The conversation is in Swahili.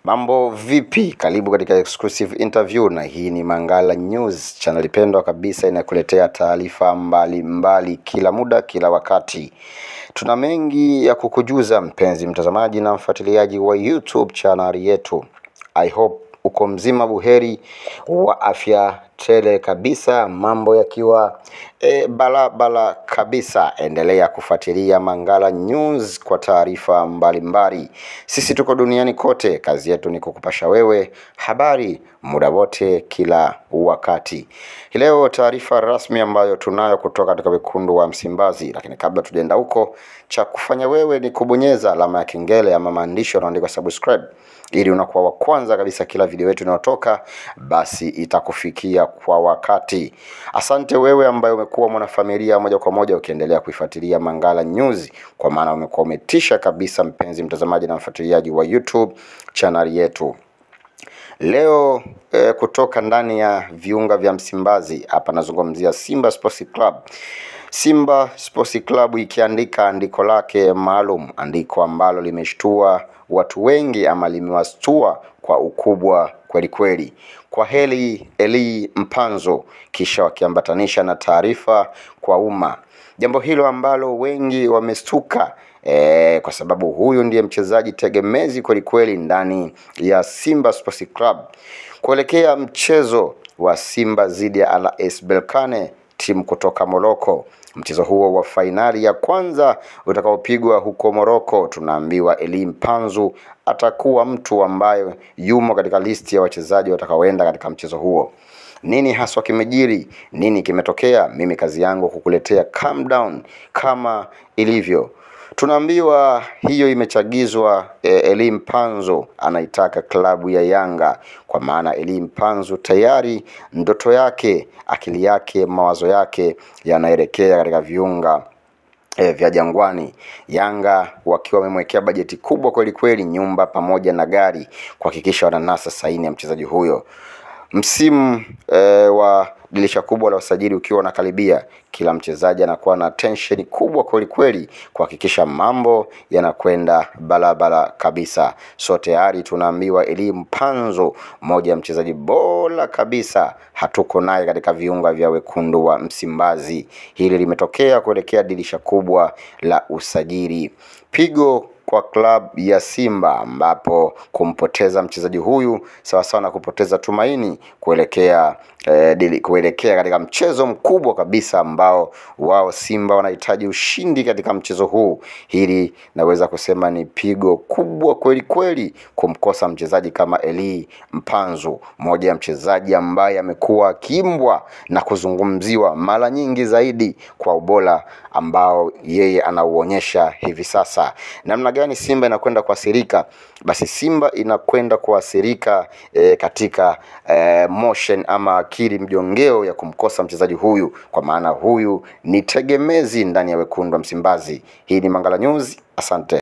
Mambo vipi? Karibu katika exclusive interview, na hii ni Mangala News, channel pendwa kabisa inakuletea taarifa mbalimbali kila muda kila wakati. Tuna mengi ya kukujuza mpenzi mtazamaji na mfuatiliaji wa YouTube channel yetu. I hope uko mzima buheri wa afya tele kabisa, mambo yakiwa bala kabisa. Endelea kufuatilia Mangala News kwa taarifa mbalimbali. Sisi tuko duniani kote, kazi yetu ni kukupasha wewe habari muda wote kila wakati. Leo taarifa rasmi ambayo tunayo kutoka katika wekundu wa Msimbazi, lakini kabla tujaenda huko, cha kufanya wewe ni kubonyeza alama ya kengele ama maandishi yanayoandikwa subscribe, ili unakuwa wa kwanza kabisa kila video yetu inayotoka basi itakufikia kwa wakati. Asante wewe ambaye umekuwa mwanafamilia moja kwa moja ukiendelea kuifuatilia Mangala News, kwa maana umekuwa umetisha kabisa mpenzi mtazamaji na mfuatiliaji wa YouTube channel yetu. Leo kutoka ndani ya viunga vya Msimbazi, hapa nazungumzia Simba Sports Club. Simba Sports Club ikiandika andiko lake maalum, andiko ambalo limeshtua watu wengi ama limewastua kwa ukubwa kweli kweli. Kwa heli Eli Mpanzo, kisha wakiambatanisha na taarifa kwa umma. Jambo hilo ambalo wengi wamestuka kwa sababu huyu ndiye mchezaji tegemezi kweli kweli ndani ya Simba Sports Club. Kuelekea mchezo wa Simba dhidi ya RS Berkane, timu kutoka Morocco. Mchezo huo wa fainali ya kwanza utakaopigwa huko Morocco, tunaambiwa Eli Mpanzu atakuwa mtu ambaye yumo katika listi ya wachezaji watakaoenda katika mchezo huo. Nini haswa kimejiri? Nini kimetokea? Mimi kazi yangu kukuletea calm down kama ilivyo. Tunaambiwa hiyo imechagizwa Eli Mpanzu anaitaka klabu ya Yanga, kwa maana Eli Mpanzu tayari ndoto yake, akili yake, mawazo yake yanaelekea katika viunga vya Jangwani. Yanga wakiwa wamemwekea bajeti kubwa kweli kweli, nyumba pamoja na gari, kuhakikisha wananasa saini ya mchezaji huyo. Msimu wa dirisha kubwa la usajili ukiwa unakaribia, kila mchezaji anakuwa na tension kubwa kweli kweli kuhakikisha mambo yanakwenda balabala kabisa. So tayari tunaambiwa Eli Mpanzu, mmoja ya mchezaji bora kabisa, hatuko naye katika viunga vya wekundu wa Msimbazi. Hili limetokea kuelekea dirisha kubwa la usajili. Pigo kwa klabu ya Simba, ambapo kumpoteza mchezaji huyu sawa sawa na kupoteza tumaini kuelekea katika mchezo mkubwa kabisa ambao wao Simba wanahitaji ushindi katika mchezo huu. Hili naweza kusema ni pigo kubwa kweli kweli kumkosa mchezaji kama Eli Mpanzu, mmoja ya mchezaji ambaye amekuwa akiimbwa na kuzungumziwa mara nyingi zaidi kwa ubora ambao yeye anauonyesha hivi sasa. Namna gani Simba inakwenda kuathirika? Basi Simba inakwenda kuathirika katika motion ama akili mjongeo ya kumkosa mchezaji huyu, kwa maana huyu ni tegemezi ndani ya wekundu wa Msimbazi. Hii ni Mangala News, asante.